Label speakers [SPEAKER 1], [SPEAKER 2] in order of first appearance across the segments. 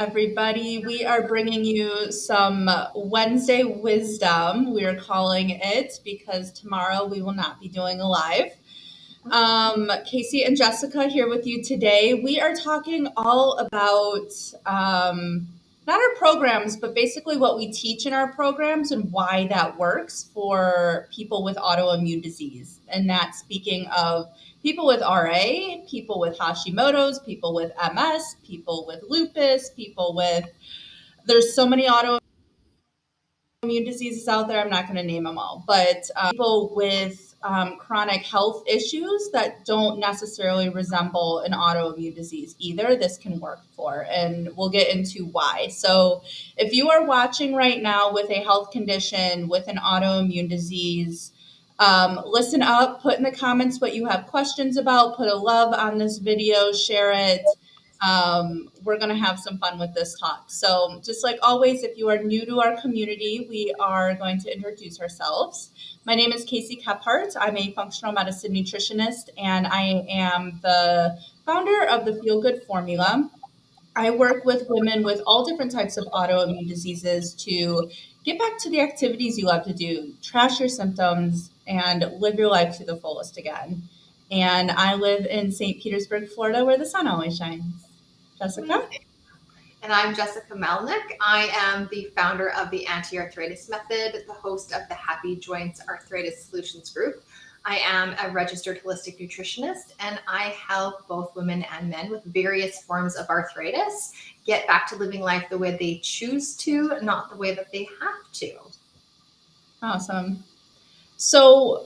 [SPEAKER 1] Everybody. We are bringing you some Wednesday wisdom. We are calling it because tomorrow we will not be doing a live. Casey and Jessica here with you today. We are talking all about not our programs, but basically what we teach in our programs and why that works for people with autoimmune disease. And that's speaking of people with RA, people with Hashimoto's, people with MS, people with lupus, there's so many autoimmune diseases out there. I'm not going to name them all, but people with chronic health issues that don't necessarily resemble an autoimmune disease either, this can work for. And we'll get into why. So if you are watching right now with a health condition, with an autoimmune disease, listen up, put in the comments what you have questions about, put a love on this video, share it. We're going to have some fun with this talk. So just like always, if you are new to our community, we are going to introduce ourselves. My name is Casey Kephart. I'm a functional medicine nutritionist, and I am the founder of the Feel Good Formula. I work with women with all different types of autoimmune diseases to get back to the activities you love to do, trash your symptoms, and live your life to the fullest again. And I live in St. Petersburg, Florida, where the sun always shines. Jessica?
[SPEAKER 2] And I'm Jessica Melnick. I am the founder of the Anti-Arthritis Method, the host of the Happy Joints Arthritis Solutions Group. I am a registered holistic nutritionist, and I help both women and men with various forms of arthritis get back to living life the way they choose to, not the way that they have to.
[SPEAKER 1] Awesome. So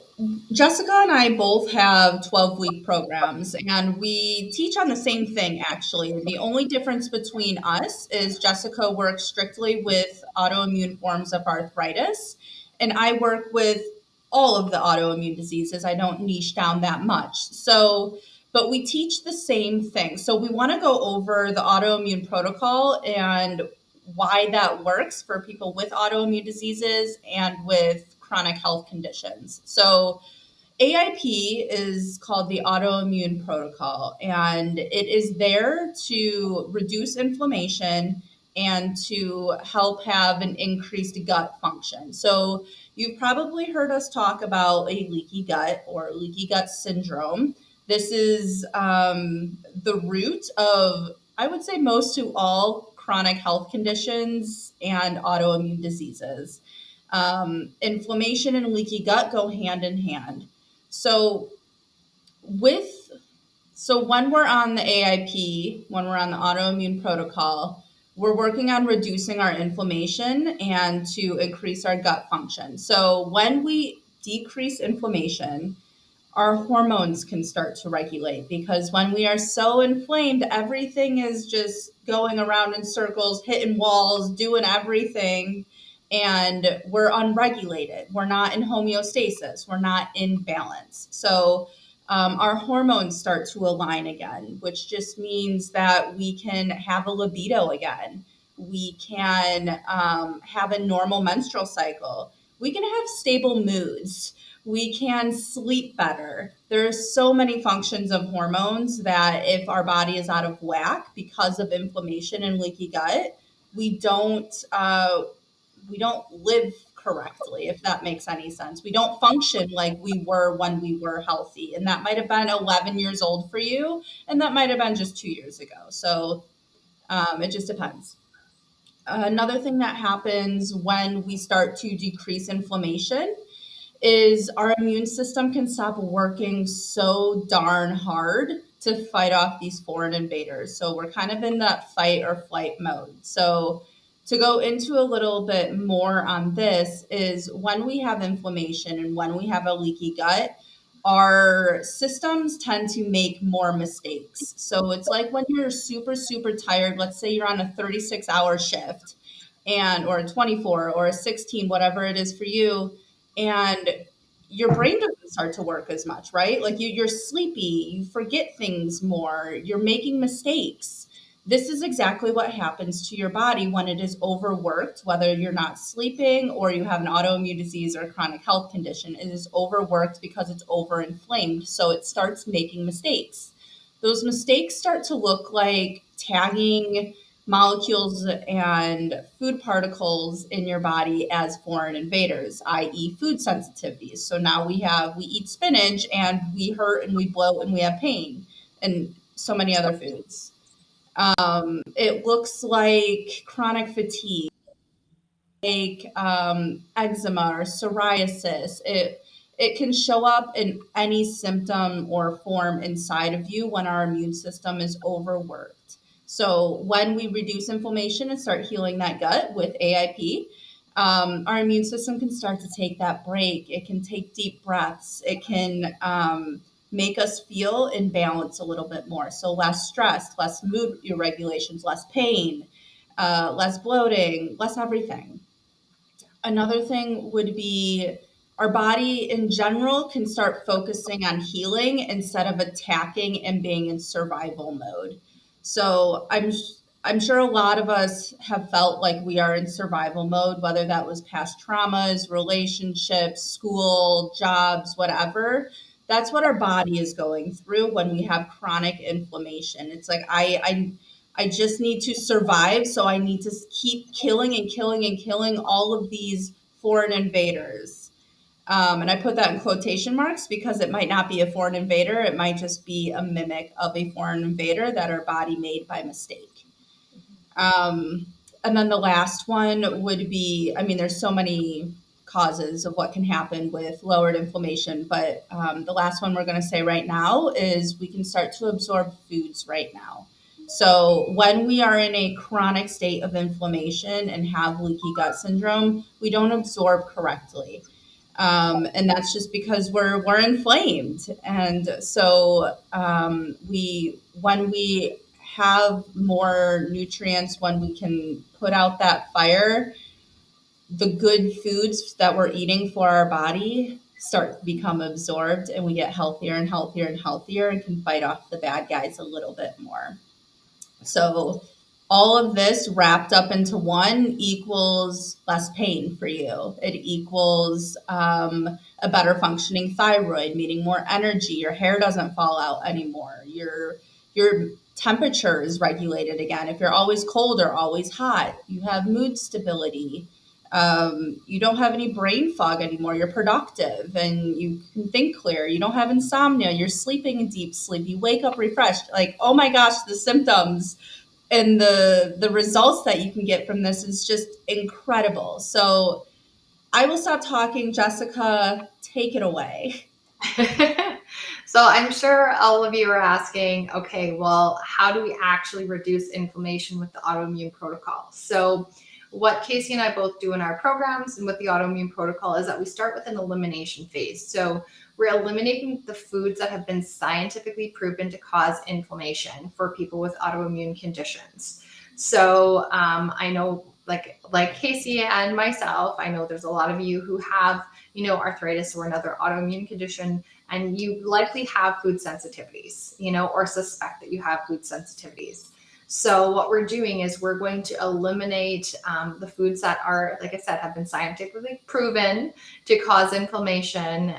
[SPEAKER 1] Jessica and I both have 12-week programs, and we teach on the same thing, actually. The only difference between us is Jessica works strictly with autoimmune forms of arthritis, and I work with all of the autoimmune diseases. I don't niche down that much. So, but we teach the same thing. So we want to go over the autoimmune protocol and why that works for people with autoimmune diseases and with chronic health conditions. So AIP is called the Autoimmune Protocol, and it is there to reduce inflammation and to help have an increased gut function. So you've probably heard us talk about a leaky gut or leaky gut syndrome. This is the root of, I would say, most to all chronic health conditions and autoimmune diseases. Inflammation and leaky gut go hand in hand. So when we're on the AIP, when we're on the autoimmune protocol, we're working on reducing our inflammation and to increase our gut function. So when we decrease inflammation, our hormones can start to regulate, because when we are so inflamed, everything is just going around in circles, hitting walls, doing everything, and we're unregulated. We're not in homeostasis. We're not in balance. So our hormones start to align again, which just means that we can have a libido again. We can have a normal menstrual cycle. We can have stable moods. We can sleep better. There's so many functions of hormones that if our body is out of whack because of inflammation and leaky gut, we don't live correctly, if that makes any sense. We don't function like we were when we were healthy. And that might have been 11 years old for you, and that might have been just 2 years ago. So it just depends. Another thing that happens when we start to decrease inflammation is our immune system can stop working so darn hard to fight off these foreign invaders. So we're kind of in that fight or flight mode. So to go into a little bit more on this is when we have inflammation and when we have a leaky gut, our systems tend to make more mistakes. So it's like when you're super, super tired, let's say you're on a 36-hour shift or a 24 or a 16, whatever it is for you, and your brain doesn't start to work as much, right? Like you're sleepy, you forget things more, you're making mistakes. This is exactly what happens to your body when it is overworked, whether you're not sleeping or you have an autoimmune disease or a chronic health condition. It is overworked because it's overinflamed. So it starts making mistakes. Those mistakes start to look like tagging molecules and food particles in your body as foreign invaders, i.e. food sensitivities. So now we eat spinach and we hurt and we bloat and we have pain, and so many other foods. It looks like chronic fatigue, like eczema or psoriasis. It can show up in any symptom or form inside of you when our immune system is overworked. So when we reduce inflammation and start healing that gut with AIP, our immune system can start to take that break. It can take deep breaths. It can make us feel in balance a little bit more. So less stress, less mood irregulations, less pain, less bloating, less everything. Another thing would be our body in general can start focusing on healing instead of attacking and being in survival mode. So I'm sure a lot of us have felt like we are in survival mode, whether that was past traumas, relationships, school, jobs, whatever. That's what our body is going through when we have chronic inflammation. It's like I just need to survive, so I need to keep killing and killing and killing all of these foreign invaders. And I put that in quotation marks because it might not be a foreign invader. It might just be a mimic of a foreign invader that our body made by mistake. And then the last one would be, I mean, there's so many causes of what can happen with lowered inflammation, but the last one we're going to say right now is we can start to absorb foods right now. So when we are in a chronic state of inflammation and have leaky gut syndrome, we don't absorb correctly. And that's just because we're inflamed. And so when we have more nutrients, when we can put out that fire, the good foods that we're eating for our body start to become absorbed, and we get healthier and healthier and healthier and can fight off the bad guys a little bit more. So all of this wrapped up into one equals less pain for you. It equals a better functioning thyroid, meaning more energy. Your hair doesn't fall out anymore. Your temperature is regulated again. If you're always cold or always hot, you have mood stability. You don't have any brain fog anymore. You're productive and you can think clear. You don't have insomnia. You're sleeping in deep sleep. You wake up refreshed. Like, oh my gosh, the symptoms and the results that you can get from this is just incredible. So I will stop talking. Jessica, take it away.
[SPEAKER 2] So I'm sure all of you are asking, okay, well, how do we actually reduce inflammation with the autoimmune protocol? So what Casey and I both do in our programs and with the autoimmune protocol is that we start with an elimination phase. So we're eliminating the foods that have been scientifically proven to cause inflammation for people with autoimmune conditions. So I know like Casey and myself, I know there's a lot of you who have, arthritis or another autoimmune condition, and you likely have food sensitivities, or suspect that you have food sensitivities. So what we're doing is we're going to eliminate the foods that are, like I said, have been scientifically proven to cause inflammation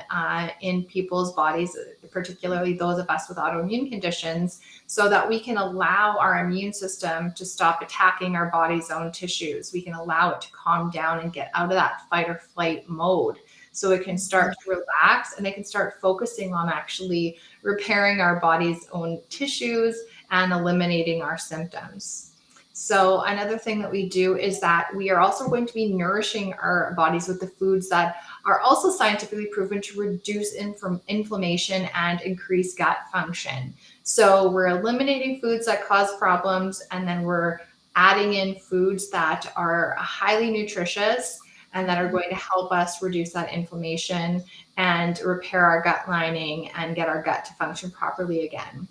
[SPEAKER 2] in people's bodies, particularly those of us with autoimmune conditions, so that we can allow our immune system to stop attacking our body's own tissues. We can allow it to calm down and get out of that fight or flight mode. So it can start to relax and it can start focusing on actually repairing our body's own tissues and eliminating our symptoms. So another thing that we do is that we are also going to be nourishing our bodies with the foods that are also scientifically proven to reduce inflammation and increase gut function. So we're eliminating foods that cause problems, and then we're adding in foods that are highly nutritious and that are going to help us reduce that inflammation and repair our gut lining and get our gut to function properly again.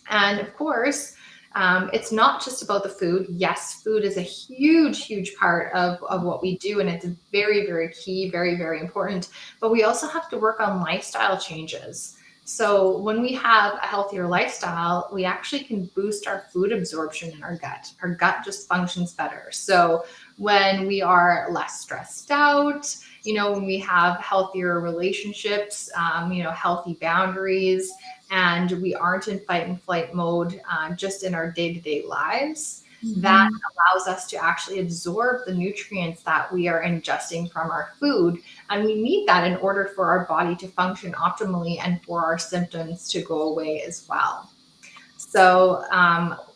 [SPEAKER 2] And of course, it's not just about the food. Yes, food is a huge, huge part of what we do, and it's very, very key, very, very important. But we also have to work on lifestyle changes. So when we have a healthier lifestyle, we actually can boost our food absorption in our gut. Our gut just functions better. So when we are less stressed out, when we have healthier relationships, healthy boundaries, and we aren't in fight and flight mode just in our day-to-day lives, that allows us to actually absorb the nutrients that we are ingesting from our food. And we need that in order for our body to function optimally and for our symptoms to go away as well. So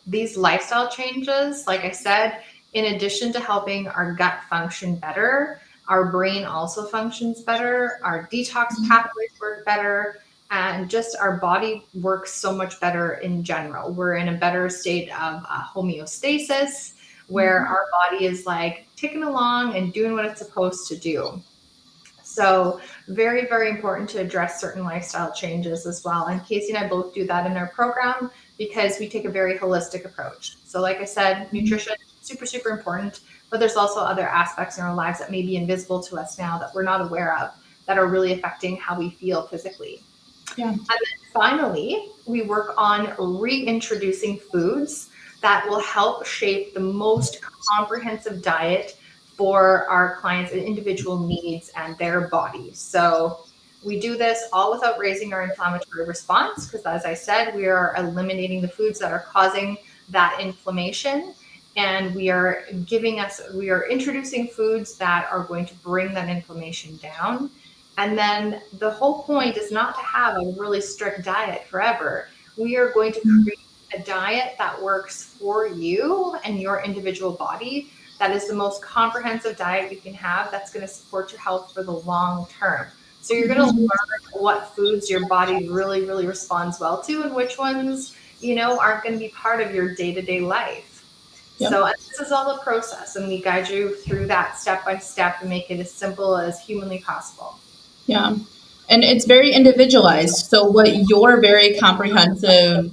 [SPEAKER 2] these lifestyle changes, like I said, in addition to helping our gut function better, our brain also functions better, our detox pathways work better, and just our body works so much better in general. We're in a better state of homeostasis, where our body is like ticking along and doing what it's supposed to do. So very, very important to address certain lifestyle changes as well. And Casey and I both do that in our program because we take a very holistic approach. So like I said, nutrition, super, super important, but there's also other aspects in our lives that may be invisible to us now that we're not aware of that are really affecting how we feel physically.
[SPEAKER 1] Yeah.
[SPEAKER 2] And then finally, we work on reintroducing foods that will help shape the most comprehensive diet for our clients' individual needs and their bodies. So we do this all without raising our inflammatory response because, as I said, we are eliminating the foods that are causing that inflammation. And we are introducing foods that are going to bring that inflammation down. And then the whole point is not to have a really strict diet forever. We are going to create a diet that works for you and your individual body. That is the most comprehensive diet you can have that's going to support your health for the long term. So you're going to learn what foods your body really, really responds well to and which ones, aren't going to be part of your day-to-day life.
[SPEAKER 1] Yep.
[SPEAKER 2] So this is all a process, and we guide you through that step by step and make it as simple as humanly possible.
[SPEAKER 1] Yeah. And it's very individualized. So what your very comprehensive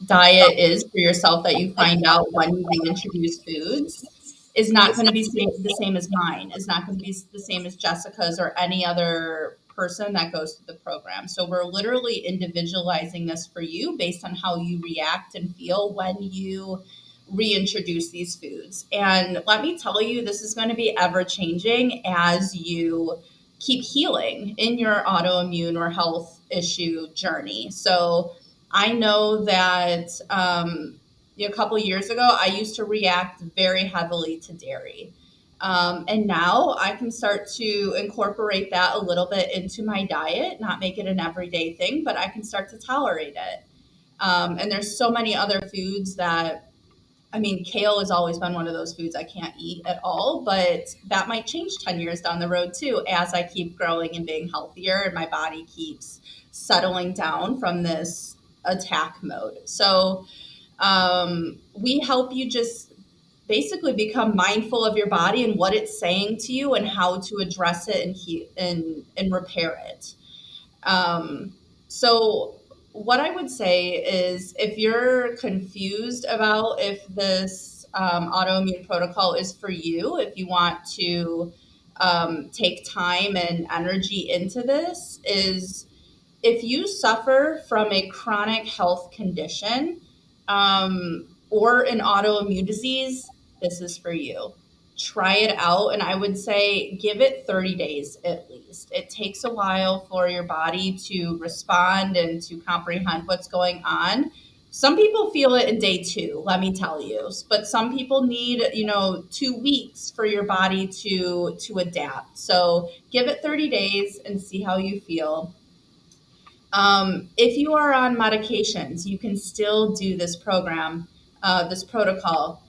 [SPEAKER 1] diet is for yourself that you find out when you reintroduce foods is not going to be the same as mine, is not going to be the same as Jessica's or any other person that goes through the program. So we're literally individualizing this for you based on how you react and feel when you reintroduce these foods. And let me tell you, this is going to be ever changing as you keep healing in your autoimmune or health issue journey. So I know that a couple years ago, I used to react very heavily to dairy. And now I can start to incorporate that a little bit into my diet, not make it an everyday thing, but I can start to tolerate it. And there's so many other foods that, kale has always been one of those foods I can't eat at all, but that might change 10 years down the road too, as I keep growing and being healthier and my body keeps settling down from this attack mode. So we help you just basically become mindful of your body and what it's saying to you and how to address it and repair it. So what I would say is if you're confused about if this autoimmune protocol is for you, if you want to take time and energy into this, is if you suffer from a chronic health condition or an autoimmune disease, this is for you. Try it out. And I would say give it 30 days at least. It takes a while for your body to respond and to comprehend what's going on. Some people feel it in day 2, let me tell you. But some people need, 2 weeks for your body to adapt. So give it 30 days and see how you feel. If you are on medications, you can still do this program, this protocol.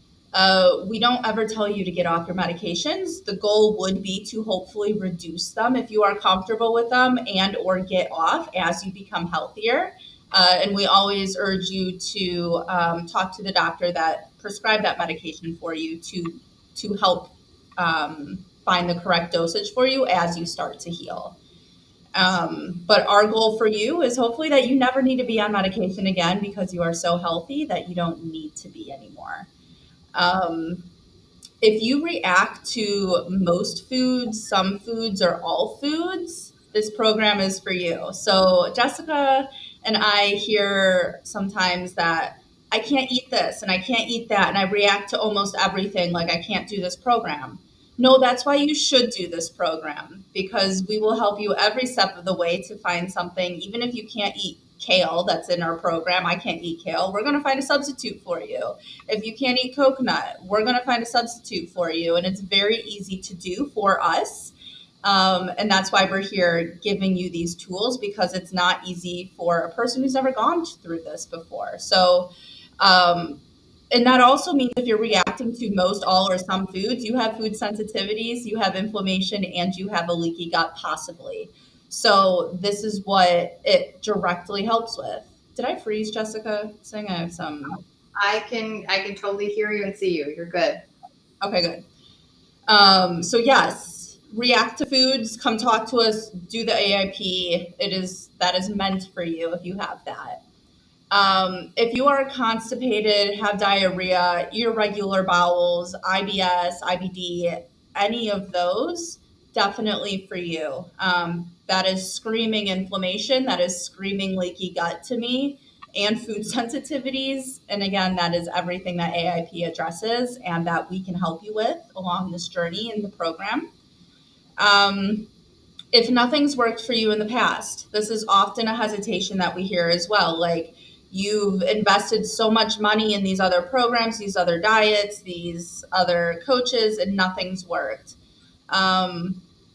[SPEAKER 1] We don't ever tell you to get off your medications. The goal would be to hopefully reduce them if you are comfortable with them and or get off as you become healthier. And we always urge you to talk to the doctor that prescribed that medication for you to help find the correct dosage for you as you start to heal. But our goal for you is hopefully that you never need to be on medication again because you are so healthy that you don't need to be anymore. If you react to most foods, some foods, or all foods, this program is for you. So Jessica and I hear sometimes that I can't eat this and I can't eat that, and I react to almost everything like I can't do this program. No, that's why you should do this program, because we will help you every step of the way to find something, even if you can't eat kale that's in our program. I can't eat kale. We're going to find a substitute for you. If you can't eat coconut, we're going to find a substitute for you. And it's very easy to do for us. And that's why we're here giving you these tools, because it's not easy for a person who's never gone through this before. So, and that also means if you're reacting to most, all, or some foods, you have food sensitivities, you have inflammation, and you have a leaky gut possibly. So this is what it directly helps with. Did I freeze, Jessica? Saying I have some.
[SPEAKER 2] I can totally hear you and see you. You're good.
[SPEAKER 1] Okay, good. So yes, react to foods. Come talk to us. Do the AIP. That is meant for you if you have that. If you are constipated, have diarrhea, irregular bowels, IBS, IBD, any of those, definitely for you. That is screaming inflammation. That is screaming leaky gut to me, and food sensitivities. And again, that is everything that AIP addresses and that we can help you with along this journey in the program. If nothing's worked for you in the past, this is often a hesitation that we hear as well. Like, you've invested so much money in these other programs, these other diets, these other coaches, and nothing's worked.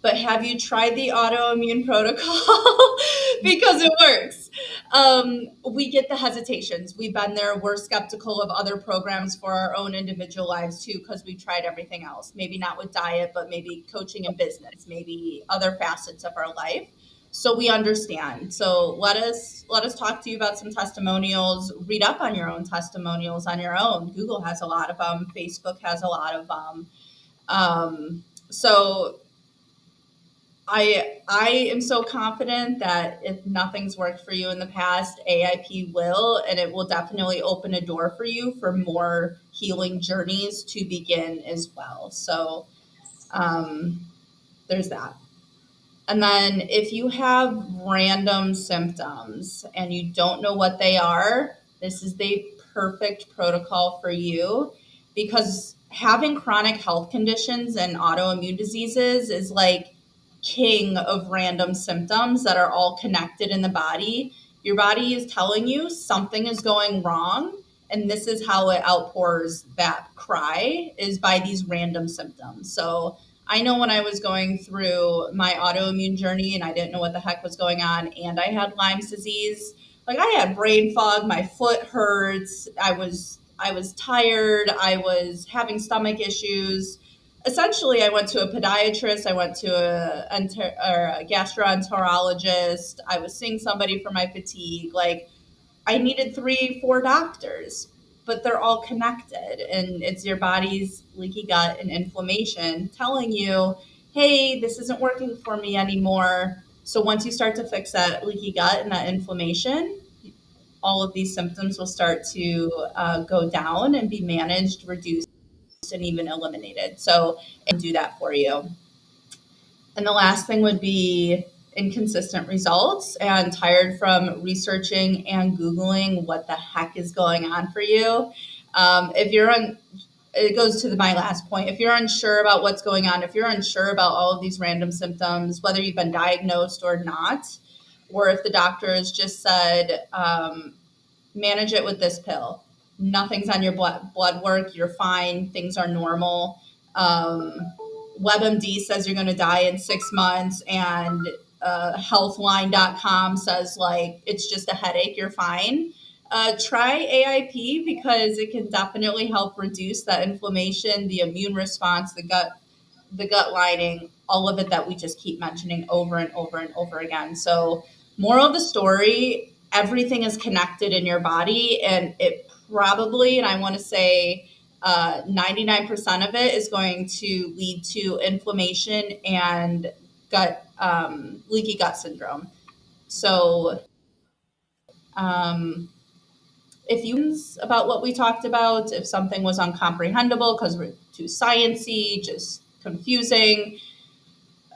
[SPEAKER 1] But have you tried the Autoimmune Protocol? Because it works. We get the hesitations. We've been there. We're skeptical of other programs for our own individual lives too, because we've tried everything else. Maybe not with diet, but maybe coaching and business, maybe other facets of our life. So we understand. So let us talk to you about some testimonials. Read up on your own testimonials on your own. Google has a lot of them. Facebook has a lot of them. So I am so confident that if nothing's worked for you in the past, AIP will, and it will definitely open a door for you for more healing journeys to begin as well. So there's that. And then if you have random symptoms and you don't know what they are, this is the perfect protocol for you, because having chronic health conditions and autoimmune diseases is like king of random symptoms that are all connected in the body. Your body is telling you something is going wrong, and this is how it outpours that cry, is by these random symptoms. So I know when I was going through my autoimmune journey and I didn't know what the heck was going on, and I had Lyme's disease, like I had brain fog, my foot hurts, I was tired, I was having stomach issues. Essentially, I went to a podiatrist, I went to a gastroenterologist, I was seeing somebody for my fatigue. Like, I needed 3-4 doctors, but they're all connected. And it's your body's leaky gut and inflammation telling you, hey, this isn't working for me anymore. So once you start to fix that leaky gut and that inflammation, all of these symptoms will start to go down and be managed, reduced, and even eliminated. So it can do that for you. And the last thing would be inconsistent results, and tired from researching and Googling what the heck is going on for you. If you're it goes to my last point. If you're unsure about what's going on, if you're unsure about all of these random symptoms, whether you've been diagnosed or not, or if the doctor has just said, manage it with this pill, nothing's on your blood work, you're fine, things are normal. WebMD says you're going to die in 6 months, and healthline.com says like it's just a headache, you're fine. Try AIP, because it can definitely help reduce that inflammation, the immune response, the gut lining, all of it that we just keep mentioning over and over and over again. So moral of the story, everything is connected in your body, and it probably, and I want to say 99% of it is going to lead to inflammation and leaky gut syndrome. So if you about what we talked about, if something was uncomprehendable because we're too sciencey, just confusing,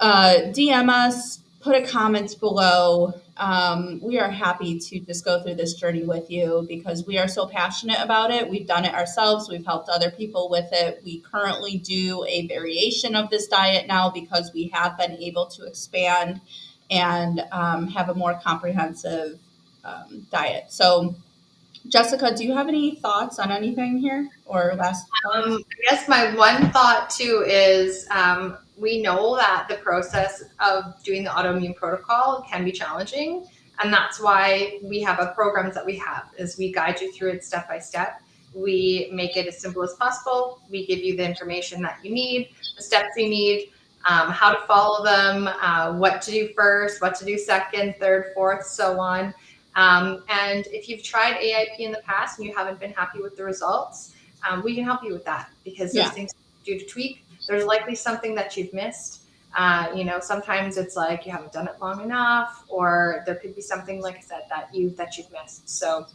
[SPEAKER 1] DM us, put a comment below. We are happy to just go through this journey with you, because we are so passionate about it. We've done it ourselves. We've helped other people with it. We currently do a variation of this diet now, because we have been able to expand and have a more comprehensive diet. So, Jessica, do you have any thoughts on anything here or last thoughts?
[SPEAKER 2] I guess my one thought too is we know that the process of doing the autoimmune protocol can be challenging, and that's why we have a programs that we have is we guide you through it step by step. We make it as simple as possible. We give you the information that you need, the steps you need, how to follow them, what to do first, what to do second, third, fourth, so on. And if you've tried AIP in the past and you haven't been happy with the results, we can help you with that because there's things you do to tweak. There's likely something that you've missed. Sometimes it's like you haven't done it long enough, or there could be something, like I said, that you've missed. So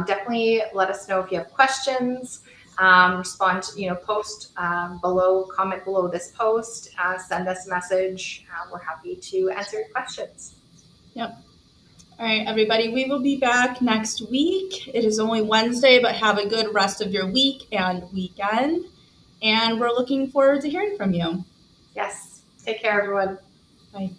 [SPEAKER 2] definitely let us know if you have questions. Respond, post below, comment below this post, send us a message. We're happy to answer your questions.
[SPEAKER 1] Yep. All right, everybody, we will be back next week. It is only Wednesday, but have a good rest of your week and weekend. And we're looking forward to hearing from you.
[SPEAKER 2] Yes. Take care, everyone.
[SPEAKER 1] Bye.